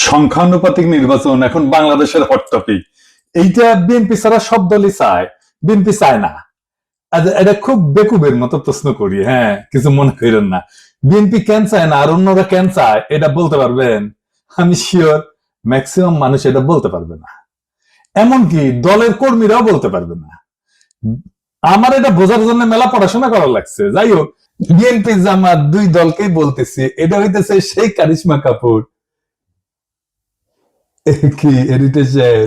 সংখ্যানুপাতিক নির্বাচন এখন বাংলাদেশের হট টপিক। এইটা বিএনপি ছাড়া সব দলই চায়, বিএনপি চায় না। এটা খুব বেকুবের মতো প্রশ্ন করি, হ্যাঁ, কিছু মনে করেন না। বিএনপি কেন চায় না আর অন্যরা কেন চায় এটা বলতে পারবেন? আমি শিওর ম্যাক্সিমাম মানুষ এটা বলতে পারবে না, এমনকি দলের কর্মীরাও বলতে পারবে না। আমার এটা বোঝার জন্য মেলা পড়াশোনা করা লাগছে। যাই হোক, বিএনপি জামাত দুই দলকেই বলতেছি, এটা হইতেছে সেই কারিশমা কাপুর কি হেরিটেজের।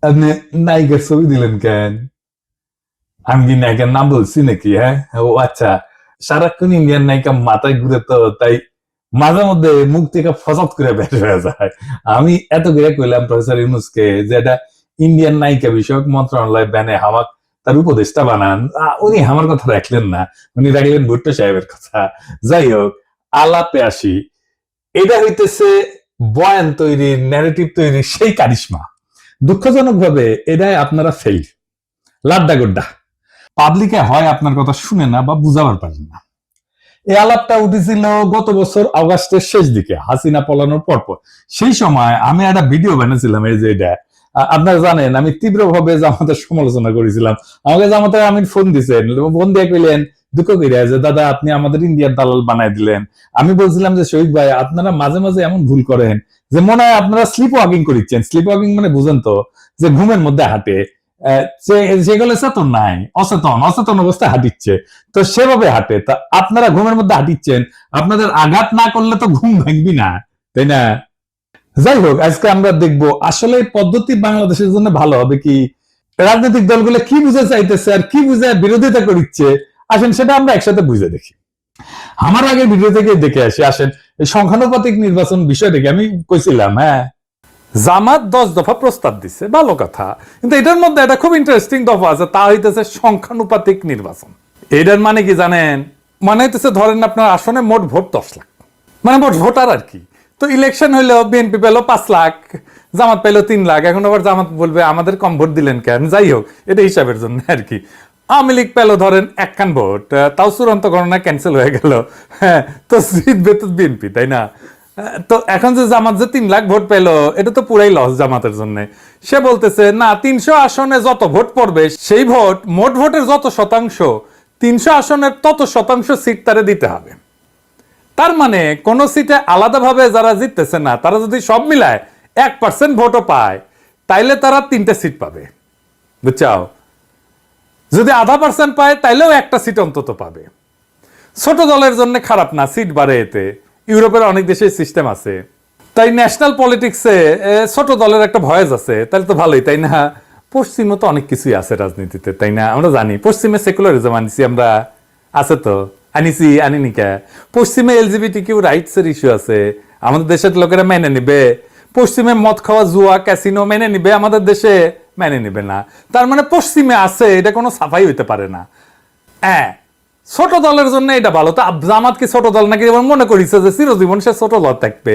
আপনি নায়িকার ছবি দিলেন কেন? আমি কি নায়িকার নাম বলছি নাকি? হ্যাঁ, ও আচ্ছা, সারাক্ষণ ইন্ডিয়ান নায়িকা মাথায় ঘুরে, তো তাই মাঝে মধ্যে মুখ থেকে ফসাদ করে বের হয়ে যায়। আমি এত করে কইলাম প্রফেসর ইউনূসকে যে এটা ইন্ডিয়ান নায়িকা বিষয়ক মন্ত্রণালয় ব্যানে হামাক তার উপদেষ্টা বানান। উনি আমার কথা রাখলেন না, উনি রাখলেন ভুট্টো সাহেবের কথা। যাই হোক, আলাপে আসি। এটা হইতেছে বয়ান তৈরির, ন্যারেটিভ তৈরির সেই কারিশমা। দুঃখজনক ভাবে এটাই আপনারা ফেল, লাড্ডা গোড্ডা। পাবলিকে হয় আপনার কথা শুনে না বা বুঝাবার পারেন না। এই আলাপটা উঠেছিল গত বছর অগাস্টের শেষ দিকে, হাসিনা পলানোর পরপর। সেই সময় আমি একটা ভিডিও বানিয়েছিলাম, এই যে এটা আপনারা জানেন, আমি তীব্রভাবে জামাতের সমালোচনা করেছিলাম। আমাকে জামাতের আমির ফোন দিচ্ছেন, ফোন দিয়ে কইলেন দুঃখ করিয়া যে দাদা আপনি আমাদের ইন্ডিয়ার দালাল বানাই দিলেন। আমি বলছিলাম যে শহীদ ভাই, আপনারা মাঝে মাঝে এমন ভুল করেন যে মনে হয় আপনারা স্লিপ ওয়াকিং করিচ্ছেন। স্লিপ ওয়াকিং মানে বুঝেন তো, যে ঘুমের মধ্যে হাঁটে, সেগুলো চেতন নাই, অচেতন অচেতন অবস্থায় হাঁটিচ্ছে। তো সেভাবে হাঁটে, তা আপনারা ঘুমের মধ্যে হাঁটিচ্ছেন, আপনাদের আঘাত না করলে তো ঘুম ভাঙবি না, তাই না? যাই হোক, আজকে আমরা দেখবো আসলে পদ্ধতি বাংলাদেশের জন্য ভালো হবে কি, রাজনৈতিক দলগুলো কি বুঝে চাইতেছে আর কি বুঝে বিরোধিতা করিচ্ছে। আসেন সেটা আমরা একসাথে বুঝে দেখি। আমার আগে ভিডিও থেকে দেখে আসি। আসেন, এই সংখ্যানুপাতিক নির্বাচন বিষয়টাকে আমি কইছিলাম, হ্যাঁ, জামাত 10 দফা প্রস্তাব দিচ্ছে, ভালো কথা, কিন্তু এটার মধ্যে একটা খুব ইন্টারেস্টিং দফা আছে, তা হইতেছে সংখ্যানুপাতিক নির্বাচন। এটার মানে কি জানেন? মানে হইতেছে ধরেন আপনার আসনে মোট ভোট 10 লাখ, মানে মোট ভোটার আর কি। তো ইলেকশন হইলো বিএনপি পেল 5 লাখ, জামাত পেল 3 লাখ। এখন আবার জামাত বলবে আমাদের কম ভোট দিলেন কেন? যাই হোক, এটা হিসাবের জন্য আর কি। আওয়ামী লীগ পেল ধরেন 1 খান ভোট, তাও চূড়ান্ত গণনা ক্যান্সেল হয়ে গেল। হ্যাঁ, তো জিতবে তো বিএনপি, তাই না? তো এখন যে জামাত যে 3 লাখ ভোট পেল, এটা তো পুরাই লস জামাতের জন্য। সে বলতেছে না, 300 আসনে যত ভোট পড়বে সেই ভোট, মোট ভোটের যত শতাংশ, 300 আসনের তত শতাংশ সিট তারে দিতে হবে। তার মানে কোন সিটে আলাদাভাবে যারা জিততেছে না, তারা যদি সব মিলায় 1% ভোটও পায়, তাইলে তারা 3টে সিট পাবে, বুঝছাও? যদি 0.5% পায়, তাইলেও একটা সিট অন্তত পাবে। ছোট দলের জন্য খারাপ না, সিট বাড়ে এতে। ইউরোপের অনেক দেশে সিস্টেম আছে। তাই ন্যাশনাল পলিটিক্সে ছোট দলের একটা ভয়েস আছে, তাহলে তো ভালোই, তাই না? পশ্চিমে তো অনেক কিছুই আছে রাজনীতিতে, তাই না? আমরা জানি পশ্চিমে সেকুলারিজম আনিছি আমরা, আছে তো, আনিনি কে? পশ্চিমে এলজিবিটি কিউ রাইটস এর ইস্যু আছে, আমাদের দেশের লোকেরা মেনে নিবে? পশ্চিমে মদ খাওয়া, জুয়া, ক্যাসিনো মেনে নিবে? আমাদের দেশে মেনে নিবে না। তার মানে পশ্চিমে আছে, এটা কোনো সাফাই হইতে পারে না। হ্যাঁ, ছোট দলের জন্য এটা ভালো। তো জামাত কি ছোট দল নাকি? মনে করিছে যে চিরজীবন সে ছোট দল থাকবে?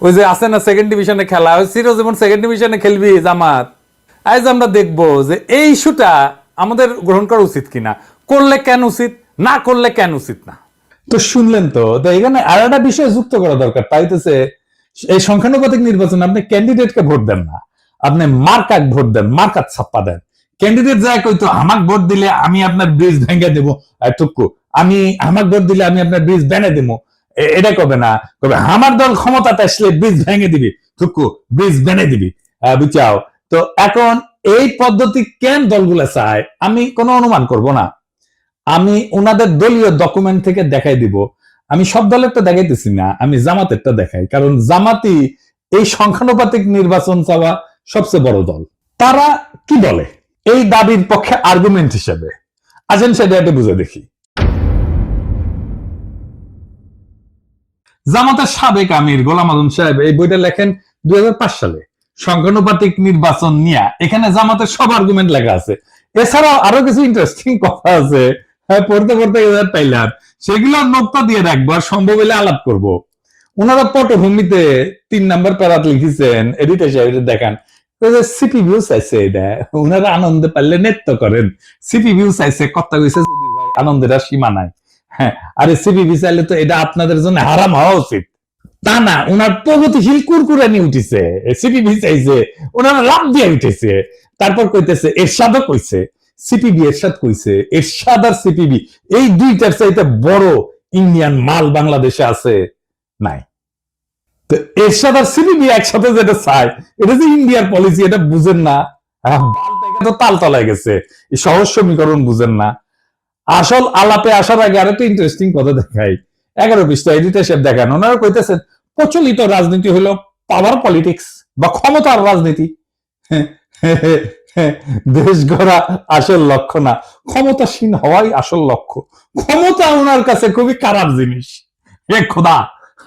ওই যে আছে না সেকেন্ড ডিভিশনে খেলা, ওই চিরজীবন সেকেন্ড ডিভিশনে খেলবি জামাত? আজ আমরা দেখবো যে এই ইস্যুটা আমাদের গ্রহণ করা উচিত কিনা, করলে কেন উচিত, না করলে কেন উচিত না। তো শুনলেন তো, এখানে আর একটা বিষয় যুক্ত করা দরকার, তাইতেছে এই সংখ্যানুপাতিক নির্বাচনে আপনি ক্যান্ডিডেটকে ভোট দেন না, আপনি মার্কাক ভোট দেন, মার্কাত ছাপ্পা দেন। ক্যান্ডিডেট যায় কইতো আমাক ভোট দিলে আমি আপনার ব্রিজ ভেঙে দেবো, টুকু আমি আমাক ভোট দিলে আমি আপনার ব্রিজ ভেঙে দেবো, এটা কবে না, কবে আমার দল ক্ষমতাতে আসলে ব্রিজ ভেঙে দিবি, টুকু ব্রিজ ভেঙে দিবি, বুঝাও? তো এখন এই পদ্ধতি কেন দলগুলা চায় আমি কোনো অনুমান করব না, আমি ওনাদের দলীয় ডকুমেন্ট থেকে দেখাই দিব। আমি সব দলেরটা দেখাইতেছি না, আমি জামাতেরটা দেখাই, কারণ জামাতি এই সংখ্যানুপাতিক নির্বাচন চাওয়া সবচেয়ে বড় দল। তারা কি বলে এই দাবির পক্ষে আর্গুমেন্ট হিসেবে? আসেন সেটা একটু বুঝে দেখি। জামাতের সাবেক আমির গোলাম আজম সাহেব এই বইটা লেখেন 2005 সালে, সংখ্যানুপাতিক নির্বাচন নিয়ে। এখানে জামাতের সব আর্গুমেন্ট লেখা আছে। এছাড়াও আরো কিছু ইন্টারেস্টিং কথা আছে, হ্যাঁ, পড়তে পড়তে পাইলাম, সেগুলো নোক্তা দিয়ে রাখবো আর সম্ভব হলে আলাপ করব। ওনারা পটভূমিতে 3 নাম্বার প্যারাত লিখেছেন, এডিটর সাহেব দেখান, সিপিভিউ চাইছে, এটা ওনারা আনন্দে পারলে নেত্য করেন। সিপিভিউ চাইছে, কথা কইছে আনন্দের আর সীমা নাই। হ্যাঁ, আরে সিপিভি চাইলে তো এটা আপনাদের জন্য হারাম হওয়া উচিত। তা না, ওনার প্রগতিশীল কুরকুরানি উঠেছে, সিপিবি চাইছে, ওনারা লাভ দিয়ে উঠেছে। তারপর কইতেছে এরশাদও কইছে, সিপিবি এরশাদ কইছে, এরশাদ আর সিপিবি এই দুইটার চাইতে বড় ইন্ডিয়ান মাল বাংলাদেশে আছে নাই। তো এরশাদ আর সিপিবি একসাথে যেটা চায়, এটা যে ইন্ডিয়ার পলিসি, এটা বুঝেন না। তো তাল তলায় গেছে, এই সহজ সমীকরণ বুঝেন না। আসল আলাপে আসার আগে আরেকটা ইন্টারেস্টিং কথা দেখাই। 11 পৃষ্ঠা এডিটর সাহেব দেখান, ওনারা কইতেছেন প্রচলিত রাজনীতি হলো পাওয়ার পলিটিক্স বা ক্ষমতার রাজনীতি। দেশ গড়া আসল লক্ষ্য না, ক্ষমতাসীন হওয়াই আসল লক্ষ্য। ক্ষমতা ওনার কাছে খুবই খারাপ জিনিস। হে খোদা,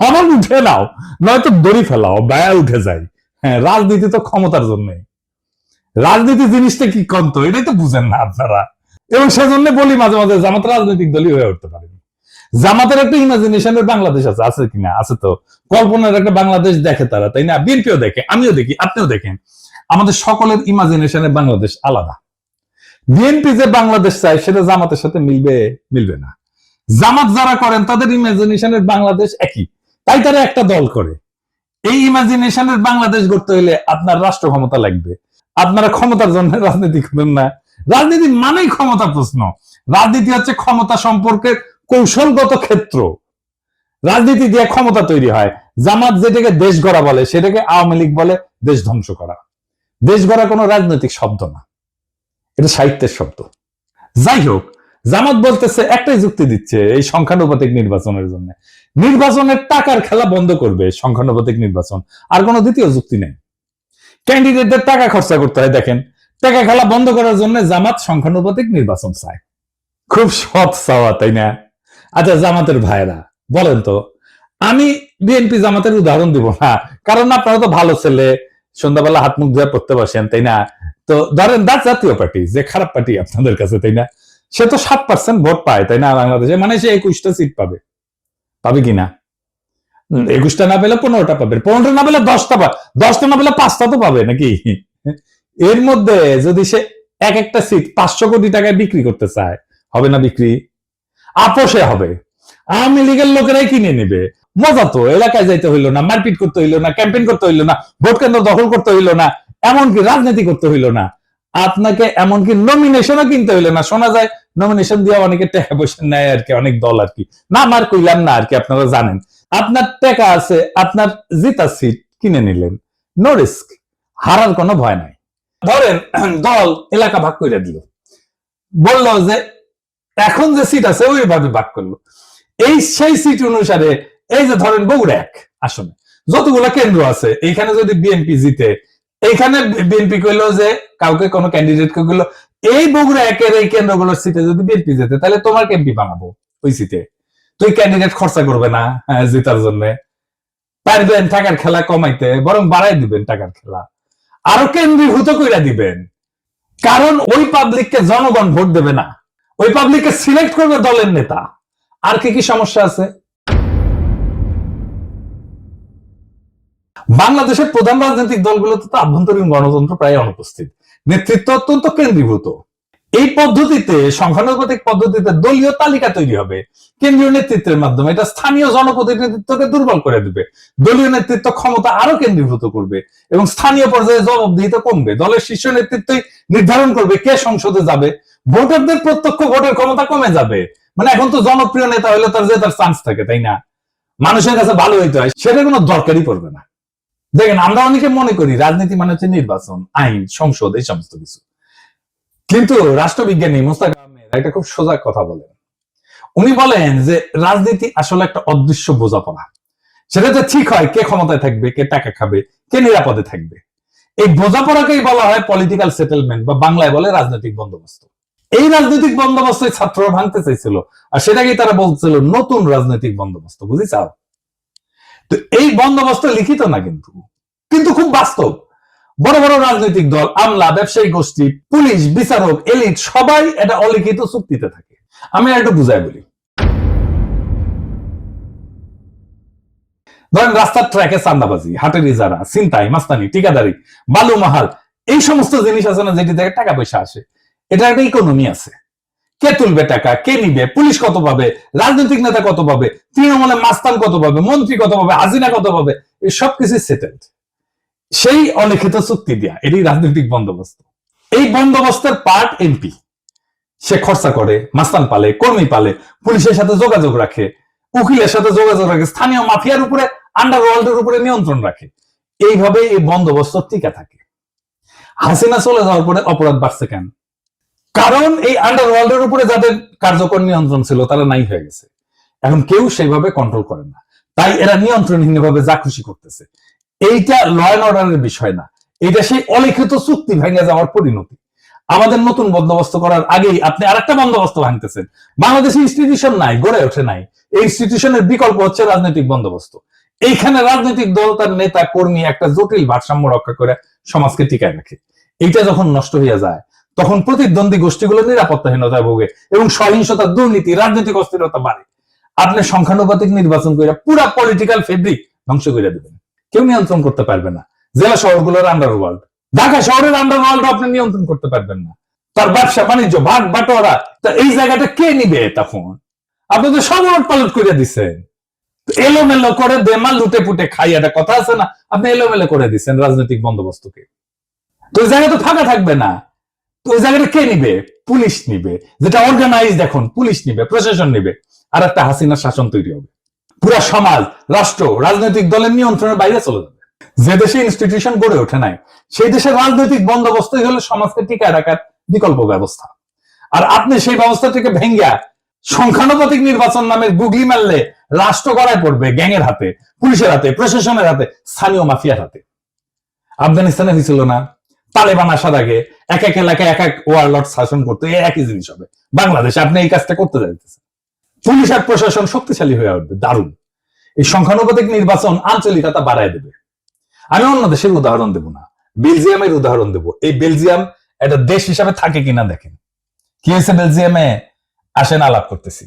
আমার উঠে নাও, নয়তো দড়ি ফেলাও, ব্যয় উঠে যায়। হ্যাঁ, রাজনীতি তো ক্ষমতার জন্য। রাজনীতি জিনিসটা কি কন্ত, এটাই তো বুঝেন না আপনারা। এবং সেজন্য বলি মাঝে মাঝে জামাত রাজনৈতিক দলই হয়ে উঠতে পারেনি। জামাতের একটা ইমাজিনেশনের বাংলাদেশ আছে, আছে কিনা? আছে তো। কল্পনার একটা বাংলাদেশ দেখে তারা, তাই না? বিএনপিও দেখে, আমিও দেখি, আপনিও দেখেন। আমাদের সকলের ইমাজিনেশনের বাংলাদেশ আলাদা। বিএনপি যে বাংলাদেশ চায় সেটা জামাতের সাথে মিলবে? মিলবে না। জামাত যারা করেন তাদের ইমাজিনেশনের বাংলাদেশ একই, তাই তারা একটা দল করে। এই ইমাজিনেশনের বাংলাদেশ গড়তে হলে আপনার রাষ্ট্র ক্ষমতা লাগবে। আপনারা ক্ষমতার জন্য রাজনীতি করেন না। রাজনীতি মানেই ক্ষমতা প্রশ্ন। রাজনীতি হচ্ছে ক্ষমতা সম্পর্কের কৌশলগত ক্ষেত্র। রাজনীতি দিয়ে ক্ষমতা তৈরি হয়। জামাত যেটাকে দেশ গড়া বলে সেটাকে আওয়ামী লীগ বলে দেশ ধ্বংস করা। দেশ গড়া কোনো রাজনৈতিক শব্দ না, এটা সাহিত্যের শব্দ। যাই হোক, জামাত বলতেছে, একটাই যুক্তি দিচ্ছে এই সংখ্যানুপাতিক নির্বাচনের জন্য, নির্বাচনের টাকার খেলা বন্ধ করবে সংখ্যানুপাতিক নির্বাচন। আর কোনো দ্বিতীয় যুক্তি নেই। ক্যান্ডিডেটদের টাকা খরচা করতে হয়। দেখেন, টাকা খেলা বন্ধ করার জন্য জামাত সংখ্যানুপাতিক নির্বাচন চায়। খুব সৎ চাওয়া, তাই না? আচ্ছা জামাতের ভাইরা বলেন তো, আমি বিএনপি জামাতের উদাহরণ দিব না, কারণ আপনারা তো ভালো ছেলে, সন্ধ্যাবেলা হাত মুখ ধুয়ে পড়তে বসেন, তাই না? তো ধরেন জাতীয় পার্টি যে খারাপ পার্টি আপনাদের কাছে, তাই না? সে তো 7% ভোট পায়, তাই না? বাংলাদেশে মানে সে 21টা সিট পাবে, পাবে কিনা? 21টা না পেলে 15টা পাবে, 15টা না পেলে 10টা পাবে, 10টা না পেলে 5টা তো পাবে নাকি? এর মধ্যে যদি সে এক একটা সিট 500 কোটি টাকায় বিক্রি করতে চায়, হবে না বিক্রি? আপোষে হবে। আওয়ামী লীগের লোকেরাই কিনে নেবে। মজা তো, এলাকায় যাইতে হইলো না, মারপিট করতে হইলো না, ক্যাম্পেইন করতে হইলো না, ভোট কেন্দ্র দখল করতে হইলো না, এমনকি রাজনীতি করতে হইলো না, আপনাকে এমনকি নমিনেশনও কিনতে হইলো না। শোনা যায় নমিনেশন দিয়ে অনেকে টাকা পয়সা নেয় আর কি, অনেক দল আর কি। না আমার কইলাম না আর কি, আপনারা জানেন। আপনার টাকা আছে, আপনার জিতা সিট কিনে নিলেন, নো রিস্ক, হারার কোনো ভয় নাই। ধরেন দল এলাকা ভাগ করে দিল, বললো যে এখন যে সিট আছে ওইভাবে ভাগ করলো। এই সেই সিট অনুসারে এই যে ধরেন বগুড়া 1 আসনে যতগুলো কেন্দ্র আছে, এইখানে যদি বিএনপি জিতে, এইখানে বিএনপি কইলো যে কাউকে কোনো ক্যান্ডিডেট কে কইলো এই বগুড়া 1-এর এই কেন্দ্রগুলোর সিটে যদি বিএনপি জিতে তাহলে তোমার এমপি বানাবো ওই সিটে। তুই ক্যান্ডিডেট খরচা করবে না জেতার জন্য, পারবেন টাকার খেলা কমাইতে, বরং বাড়াই দিবেন টাকার খেলা, আরো কেন্দ্রীভূত কইরা দিবেন। কারণ ওই পাবলিককে জনগণ ভোট দেবে না, ওই পাবলিককে সিলেক্ট করবে দলের নেতা। আর কি কি সমস্যা আছে? বাংলাদেশের প্রধান রাজনৈতিক দলগুলোতে তো আভ্যন্তরীণ গণতন্ত্র প্রায় অনুপস্থিত, নেতৃত্ব অত্যন্ত কেন্দ্রীভূত। এই পদ্ধতিতে, সংখ্যানুপাতিক পদ্ধতিতে দলীয় তালিকা তৈরি হবে কেন্দ্রীয় নেতৃত্বের মাধ্যমে। এটা স্থানীয় জনপ্রতিনিধিত্বকে দুর্বল করে দিবে। দলীয় নেতৃত্ব ক্ষমতা আরো কেন্দ্রীভূত করবে এবং স্থানীয় পর্যায়ে জবাবদিহিতা কমবে। দলের শীর্ষ নেতৃত্বই নির্ধারণ করবে কে সংসদে যাবে। ভোটারদের প্রত্যক্ষ ভোটের ক্ষমতা কমে যাবে। মানে এখন তো জনপ্রিয় নেতা হইলে তার জেতার চান্স থাকে, তাই না? মানুষের কাছে ভালো হইতে হয়, সেটা কোনো দরকারই পড়বে না। দেখেন, আমরা অনেকে মনে করি রাজনীতি মানে হচ্ছে নির্বাচন, আইন, সংসদ, এই সমস্ত কিছু। কিন্তু রাষ্ট্রবিজ্ঞানী মোস্তাক আহমেদ একটা খুব সোজা কথা বলেন। উনি বলেন যে রাজনীতি আসলে একটা অদৃশ্য বোঝাপড়া। সেটা যে ঠিক হয় কে ক্ষমতায় থাকবে, কে টাকা খাবে, কে নিরাপদে থাকবে। এই বোঝাপড়াকেই বলা হয় পলিটিক্যাল সেটেলমেন্ট, বা বাংলায় বলে রাজনৈতিক বন্দোবস্ত। এই রাজনৈতিক বন্দোবস্ত ছাত্ররা ভাঙতে চাইছিল, আর সেটাকেই তারা বলছিল নতুন রাজনৈতিক বন্দোবস্ত। বুঝেছাও? তো এই বন্দোবস্ত লিখিত না, কিন্তু কিন্তু খুব বাস্তব। বড় বড় রাজনৈতিক দল, আমলা, ব্যবসায়ী গোষ্ঠী, পুলিশ, বিচারক, এলিট সবাই এটা অলিখিত চুক্তিতে থাকে। আমি একটু বুঝাই বলি। ধরেন রাস্তার ট্র্যাকে চান্দাবাজি, হাটের ইজারা, ছিনতাই, মাস্তানি, ঠিকাদারি, বালু মাহাল, এই সমস্ত জিনিস আছে না যেটি থেকে টাকা পয়সা আসে, এটা একটা ইকোনমি আছে। কে তুলবে টাকা, কে নিবে, পুলিশ কত পাবে, রাজনৈতিক নেতা কত পাবে, তৃণমূলে মাস্তান কত পাবে, মন্ত্রী কত পাবে, হাসিনা কত পাবে, এই সবকিছু সেটেলড সেই অলিখিত চুক্তি দিয়া। এটি রাজনৈতিক বন্দোবস্ত। এই বন্দোবস্তের পার্ট এমপি। সে খরচা করে, মাস্তান পালে, কর্মী পালে, পুলিশের সাথে যোগাযোগ রাখে, উকিলের সাথে যোগাযোগ রাখে, স্থানীয় মাফিয়ার উপরে, আন্ডারওয়ার্ল্ডের উপরে নিয়ন্ত্রণ রাখে। এইভাবে এই বন্দোবস্ত টিকে থাকে। হাসিনা চলে যাওয়ার পরে অপরাধ বাড়ছে কেন? কারণ এই আন্ডারওয়ার্ল্ডের উপরে যাদের কার্যকর নিয়ন্ত্রণ ছিল তারা নাই হয়ে গেছে। এখন কেউ সেইভাবে কন্ট্রোল করে না, তাই এরা নিয়ন্ত্রণহীনভাবে যা খুশি করতেছে। এইটা ল অ্যান্ড অর্ডারের বিষয় না, এটা সেই অলিখিত চুক্তি ভেঙে যাওয়ার পরিণতি। আমাদের নতুন বন্দোবস্ত করার আগেই আপনি আরেকটা বন্দোবস্ত ভাঙতেছেন। বাংলাদেশে ইনস্টিটিউশন নাই, গড়ে ওঠে নাই। এই ইনস্টিটিউশনের বিকল্প হচ্ছে রাজনৈতিক বন্দোবস্ত। এইখানে রাজনৈতিক দল তার নেতা কর্মী একটা জটিল ভারসাম্য রক্ষা করে সমাজকে টিকায় রাখে। এইটা যখন নষ্ট হয়ে যায় তখন প্রতিদ্বন্দ্বী গোষ্ঠীগুলো নিরাপত্তাহীনতায় ভোগে এবং সহিংসতা, দুর্নীতি, রাজনৈতিক অস্থিরতা বাড়ে। আপনি সংখ্যানুপাতিক নির্বাচন করে পুরা পলিটিক্যাল ফেব্রিক ধ্বংস করে দেবেন। কেউ নিয়ন্ত্রণ করতে পারবে না। জেলা শহরগুলোর আন্ডারওয়ার্ল্ড, ঢাকা শহরের আন্ডারওয়ার্ল্ড আপনি নিয়ন্ত্রণ করতে পারবেন না। তার ব্যবসা বাণিজ্য, ভাগ বাটোয়ারা, এই জায়গাটা কে নিবে? তখন আপনি তো সব উলট পালট করে দিচ্ছেন। এলোমেলো করে বেমাল লুটে পুটে খাই, একটা কথা আছে না, আপনি এলোমেলো করে দিচ্ছেন রাজনৈতিক বন্দোবস্তকে। তো ওই জায়গা তো ফাঁকা থাকবে না। তো ওই জায়গাটা কে নিবে? পুলিশ নিবে, যেটা অর্গানাইজ। এখন পুলিশ নিবে, প্রশাসন নিবে, আর একটা হাসিনার শাসন তৈরি হবে। পুরা সমাজ, রাষ্ট্র রাজনৈতিক দলের নিয়ন্ত্রণের বাইরে চলে যাবে। যে দেশে ইনস্টিটিউশন গড়ে ওঠে নাই সেই দেশের রাজনৈতিক বন্দোবস্তই হলো সমাজকে টিকায় রাখার বিকল্প ব্যবস্থা। আর আপনি সেই ব্যবস্থাটিকে ভেঙ্গা সংখ্যানুপাতিক নির্বাচন নামের গুগলি মারলে রাষ্ট্র গড়ায় পড়বে গ্যাংয়ের হাতে, পুলিশের হাতে, প্রশাসনের হাতে, স্থানীয় মাফিয়ার হাতে। আফগানিস্তানে হয়েছিল না, তালেবান আসার আগে এক এক এলাকায় এক এক ওয়ারলর্ড শাসন করতে, একই জিনিস হবে বাংলাদেশে। আপনি এই কাজটা করতে যাইতেছেন। পুলিশ আর প্রশাসন শক্তিশালী হয়ে উঠবে, দারুণ। এই সংখ্যানুপাতিক নির্বাচন আঞ্চলিকতা বাড়ায় দেবে। আমি অন্য দেশের উদাহরণ দেব না, বেলজিয়ামের উদাহরণ দেব। এই বেলজিয়াম একটা দেশ হিসাবে থাকে কিনা দেখেন। কি হয়েছে বেলজিয়ামে? আসেন আলাপ করতেছি।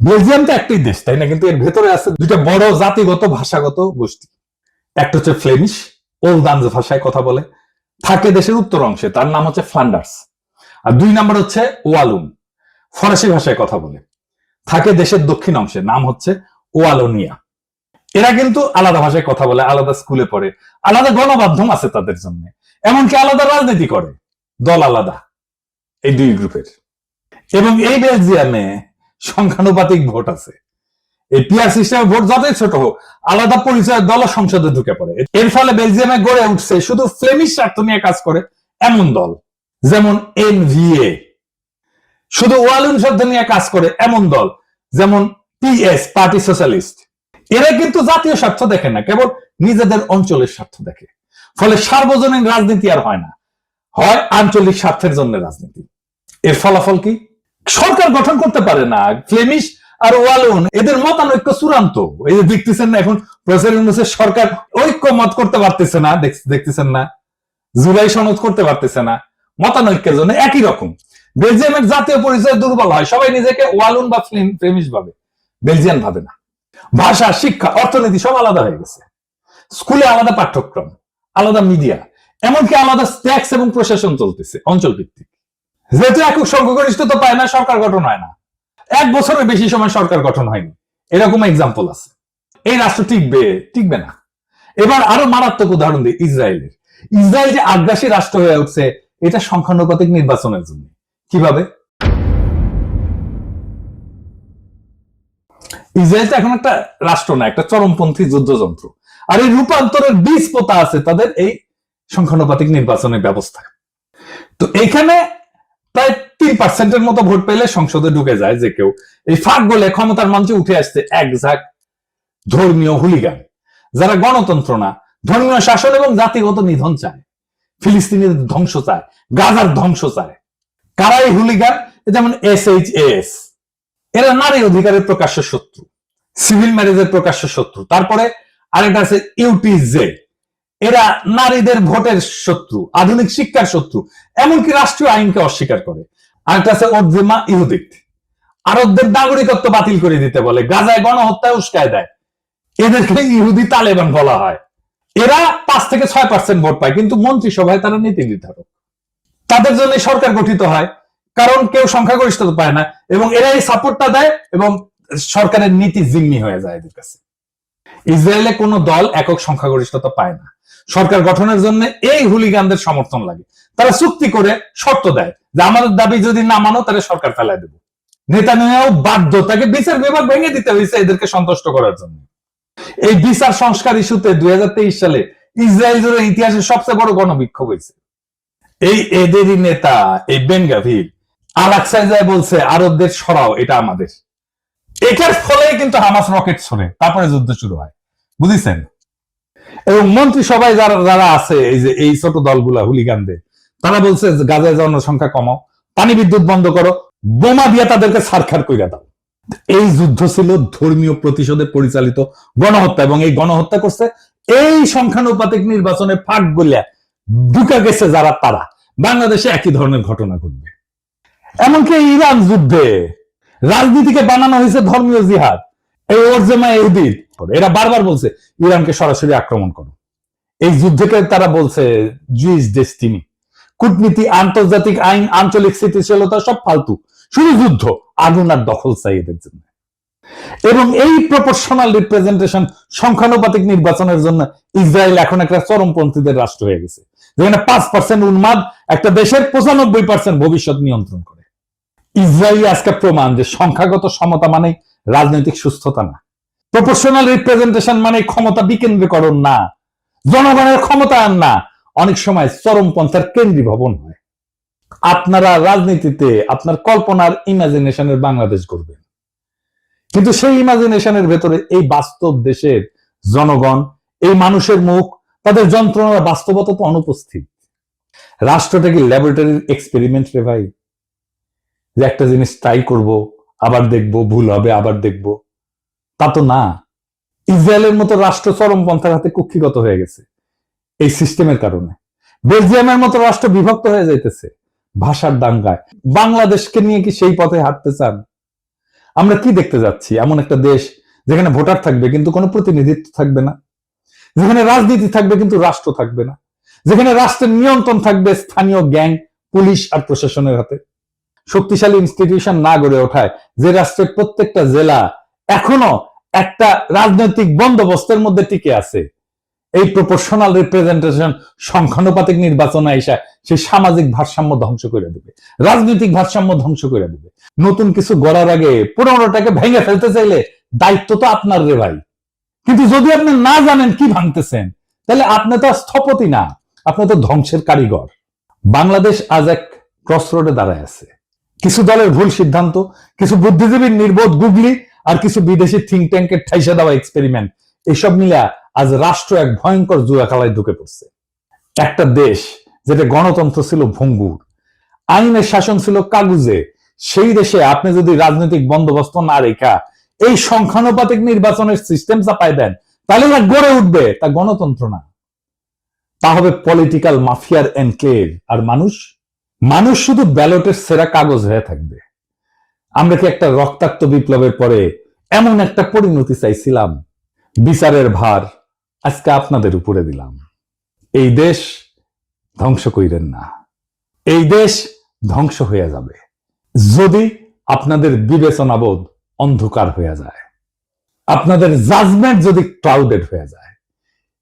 বেলজিয়াম তো একটাই দেশ, তাই না? কিন্তু এর ভেতরে আছে দুইটা বড় জাতিগত ভাষাগত গোষ্ঠী। একটা হচ্ছে ফ্লেমিশ, ওলদান্স ভাষায় কথা বলে, থাকে দেশের উত্তর অংশে, তার নাম হচ্ছে ফ্লান্ডার্স। আর দুই নম্বর হচ্ছে ওয়ালুন, ফরাসি ভাষায় কথা বলে, থাকে দেশের দক্ষিণ অংশে, নাম হচ্ছে ওয়ালোনিয়া। এরা কিন্তু আলাদা ভাষায় কথা বলে, আলাদা স্কুলে পড়ে, আলাদা গণমাধ্যম আছে তাদের জন্য, এমনকি আলাদা রাজনীতি করে, দল আলাদা এই দুই গ্রুপের। এবং এই বেলজিয়ামে সংখ্যানুপাতিক ভোট আছে। এই পিয়ার সিস্টেমে ভোট যতই ছোট হোক, আলাদা পরিচয় দল সংসদে ঢুকে পড়ে। এর ফলে বেলজিয়ামে গড়ে উঠছে শুধু ফ্লেমিশ স্বার্থ নিয়ে কাজ করে এমন দল, যেমন এনভিএ। শুধু ওয়ালুন শব্দ নিয়ে কাজ করে এমন দল, যেমন পিএস, পার্টি সোশ্যালিস্ট। এরা কিন্তু জাতীয় স্বার্থ দেখে না, কেবল নিজেদের অঞ্চলের স্বার্থ দেখে। ফলে সার্বজনীন রাজনীতি আর হয় না, হয় আঞ্চলিক স্বার্থের জন্য রাজনীতি। এর ফলাফল কি? সরকার গঠন করতে পারে না। ফ্লেমিশ আর ওয়ালুন এদের মতানৈক্য চূড়ান্ত। এই যে দেখতেছেন না, এখন প্রফেসর ইউনূসের সরকার ঐক্য মত করতে পারতেছে না, দেখতেছেন না, জুলাই সনদ করতে পারতেছে না, মতানৈক্যের জন্য। একই রকম বেলজিয়ামের জাতীয় পরিচয় দুর্বল হয়, সবাই নিজেকে ওয়ালুন বা ফ্লেমিশ ভাবে, বেলজিয়ান ভাবে না। ভাষা, শিক্ষা, অর্থনীতি সব আলাদা হয়ে গেছে। স্কুলে আলাদা পাঠ্যক্রম, আলাদা মিডিয়া, এমনকি আলাদা ট্যাক্স এবং প্রশাসন চলতেছে অঞ্চল ভিত্তিক। যেহেতু একক সংখ্যাগরিষ্ঠতা পায় না, সরকার গঠন হয় না। 1 বছরের বেশি সময় সরকার গঠন হয়নি, এরকম এক্সাম্পল আছে। এই রাষ্ট্র টিকবে না। এবার আরো মারাত্মক উদাহরণ দিই ইসরায়েলের। ইসরায়েল যে আগ্রাসী রাষ্ট্র হয়ে উঠছে, এটা সংখ্যানুপাতিক নির্বাচনের জন্য। কিভাবে? ইসরায়েল তো এখন একটা রাষ্ট্র না, একটা চরমপন্থী যুদ্ধযন্ত্র। আর এই রূপান্তরের বীজ পোতা আছে তাদের এই সংখ্যানুপাতিক নির্বাচনের ব্যবস্থায়। তো এখানে প্রায় 3% মতো ভোট পেলে সংসদে ঢুকে যায় যে কেউ। এই ফাঁক বলে ক্ষমতার মঞ্চে উঠে আসছে এক ঝাঁক ধর্মীয় হুলিগান, যারা গণতন্ত্র না, ধর্মীয় শাসন এবং জাতিগত নিধন চায়, ফিলিস্তিনের ধ্বংস চায়, গাজার ধ্বংস চায়। কারা এই হুলিগান? যেমন SHAS, এরা নারী অধিকারের প্রকাশ্য শত্রু, সিভিল ম্যারেজের প্রকাশ্য শত্রু। তারপরে আরেকটা আছে UTJ, এরা নারীদের ভোটের শত্রু, আধুনিক শিক্ষার শত্রু, এমনকি রাষ্ট্রীয় আইনকে অস্বীকার করে। আরেকটা আছে ওদজেমা ইহুদিক, আরবদের নাগরিকত্ব বাতিল করে দিতে বলে, গাজায় গণহত্যায় উস্কায় দেয়। এদেরকে ইহুদি তালেবান বলা হয়। এরা 5 থেকে 6% ভোট পায়, কিন্তু মন্ত্রিসভায় তারা নীতি নির্ধারক। তাদের জন্য সরকার গঠিত হয়, কারণ কেউ সংখ্যাগরিষ্ঠতা পায় না এবং এরাই সাপোর্টটা দেয় এবং সরকারের নীতি জিম্মি হয়ে যায় এদের কাছে। ইসরায়েলে কোনো দল একক সংখ্যাগরিষ্ঠতা পায় না। সরকার গঠনের জন্য এই হুলিগানদের সমর্থন লাগে। তারা চুক্তি করে শর্ত দেয় যে আমাদের দাবি যদি না মানো তাহলে সরকার ফেলায় দেব। নেতানিয়াহু বাধ্য, তাকে বিচার বিভাগ ভেঙে দিতে হয়েছে এদেরকে সন্তুষ্ট করার জন্য। এই বিচার সংস্কার ইস্যুতে 2023 সালে ইসরায়েল জুড়ে ইতিহাসের সবচেয়ে বড় গণবিক্ষোভ হয়েছে। এই এদেরই নেতা এই বেন গাভির আল-আকসায় যায় বলছে আরবদের সরাও, এটা আমাদের। এটার ফলে কিন্তু হামাস রকেট ছড়ে, তারপরে যুদ্ধ শুরু হয়, বুঝেছেন? এবং মন্ত্রিসভায় যারা যারা আছে এই যে এই ছোট দলগুলা হুলিগানদের, তারা বলছে গাজায় জনসংখ্যা কমাও, পানি বিদ্যুৎ বন্ধ করো, বোমা দিয়ে তাদেরকে ছারখার কইরা দাও। এই যুদ্ধ ছিল ধর্মীয় প্রতিশোধে পরিচালিত গণহত্যা এবং এই গণহত্যা করছে এই সংখ্যানুপাতিক নির্বাচনে ফাঁক গলিয়া ঢুকে গেছে যারা, তারা বাংলাদেশে একই ধরনের ঘটনা ঘটবে। এমনকি ইরান যুদ্ধে রাজনীতিকে বানানো হয়েছে ধর্মীয় জিহাদ। এই ওরজেমা ইহুদির এরা বারবার বলছে ইরানকে সরাসরি আক্রমণ করো। এই যুদ্ধকে তারা বলছে জুইস ডেস্টিনি। কূটনীতি, আন্তর্জাতিক আইন, আঞ্চলিক স্থিতিশীলতা সব ফালতু, শুধু যুদ্ধ, আগুন আর দখল চাই এদের জন্য। এবং এই প্রপোর্শনাল রিপ্রেজেন্টেশন সংখ্যানুপাতিক নির্বাচনের জন্য ইসরায়েল এখন একটা চরমপন্থীদের রাষ্ট্র হয়ে গেছে, যেখানে 5% উন্মাদ একটা দেশের 95% ভবিষ্যৎ নিয়ন্ত্রণ করে। ইসরায়েল আজকে প্রমাণ যে সংখ্যাগত সমতা মানে রাজনৈতিক সুস্থতা না, প্রপোর্শনাল রিপ্রেজেন্টেশন মানে ক্ষমতা বিকেন্দ্রীকরণ না, জনগণের ক্ষমতায়ন না, অনেক সময় চরমপন্থার কেন্দ্রীভবন হয়। আপনারা রাজনীতিতে আপনার কল্পনার ইমাজিনেশনের বাংলাদেশ করবেন, কিন্তু সেই ইমাজিনেশনের ভেতরে এই বাস্তব দেশের জনগণ, এই মানুষের মুখ, তাদের যন্ত্রণার বাস্তবতা তো অনুপস্থিত। রাষ্ট্রটা কি ল্যাবরেটরির এক্সপেরিমেন্ট রে ভাই, যে একটা জিনিস ট্রাই করব, আবার দেখব, ভুল হবে, আবার দেখব? তা তো না। ইসরায়েলের মতো রাষ্ট্র চরমপন্থার হাতে কুক্ষিগত হয়ে গেছে এই সিস্টেমের কারণে। বেলজিয়ামের মতো রাষ্ট্র বিভক্ত হয়ে যাইতেছে ভাষার দাঙ্গায়। বাংলাদেশকে নিয়ে কি সেই পথে হাঁটতে চান? আমরা কি দেখতে যাচ্ছি? এমন একটা দেশ যেখানে ভোটার থাকবে কিন্তু কোনো প্রতিনিধিত্ব থাকবে না, যেখানে রাজনীতি থাকবে কিন্তু রাষ্ট্র থাকবে না, যেখানে রাষ্ট্রের নিয়ন্ত্রণ থাকবে স্থানীয় গ্যাং, পুলিশ আর প্রশাসনের হাতে। শক্তিশালী ইনস্টিটিউশন না গড়ে ওঠায় যে রাষ্ট্রের প্রত্যেকটা জেলা এখনো একটা রাজনৈতিক বন্দোবস্তের মধ্যে টিকে আছে, এই প্রপোর্শনাল রিপ্রেজেন্টেশন সংখ্যানুপাতিক নির্বাচন আইসা সেই সামাজিক ভারসাম্য ধ্বংস করে দেবে, রাজনৈতিক ভারসাম্য ধ্বংস করে দেবে। নতুন কিছু গড়ার আগে পুরনোটাকে ভেঙে ফেলতে চাইলে দায়িত্ব তো আপনার রে ভাই। কিন্তু যদি আপনি না জানেন কি ভাঙতেছেন, তাহলে আপনি তো স্থপতি না, আপনি তো ধ্বংসের কারিগর। বাংলাদেশ আজ এক ক্রসরোডে দাঁড়ায় আছে। কিছু দলের ভুল সিদ্ধান্ত, কিছু বুদ্ধিজীবীর নির্বোধ গুগলি আর কিছু বিদেশি থিঙ্ক ট্যাঙ্কের ঠাইসা দেওয়া এক্সপেরিমেন্ট, এসব মিলে আজ রাষ্ট্র এক ভয়ঙ্কর জুয়া খেলায় ঢুকে পড়ছে। একটা দেশ যেটা গণতন্ত্র ছিল ভঙ্গুর, আইনের শাসন ছিল কাগুজে, সেই দেশে আপনি যদি রাজনৈতিক বন্দোবস্ত না রেখা এই সংখ্যানুপাতিক নির্বাচনের সিস্টেম চাপায় দেন, তাহলে যা গড়ে উঠবে তা গণতন্ত্র না, তা হবে পলিটিক্যাল মাফিয়ার এনক্লেভ। আর মানুষ শুধু ব্যালটের সেরা কাগজ হয়ে থাকবে। আমরা কি একটা রক্তাক্ত বিপ্লবের পরে এমন একটা পরিণতি চাইছিলাম? বিচারের ভার আজকে আপনাদের উপরে দিলাম। এই দেশ ধ্বংস কইরেন না, এই দেশ ধ্বংস হয়ে যাবে যদি আপনাদের বিবেচনাবোধ অন্ধকার হয়ে যায়, আপনাদের জাজমেন্ট যদি ক্লাউডেড হয়ে যায়।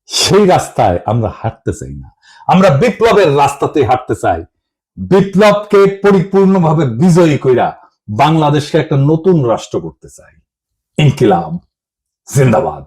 সেই রাস্তায় আমরা হাঁটতে চাই না, আমরা বিপ্লবের রাস্তাতে হাঁটতে চাই। বিপ্লবকে পরিপূর্ণভাবে বিজয়ী কইরা বাংলাদেশকে একটা নতুন রাষ্ট্র করতে চাই। ইনকিলাব জিন্দাবাদ।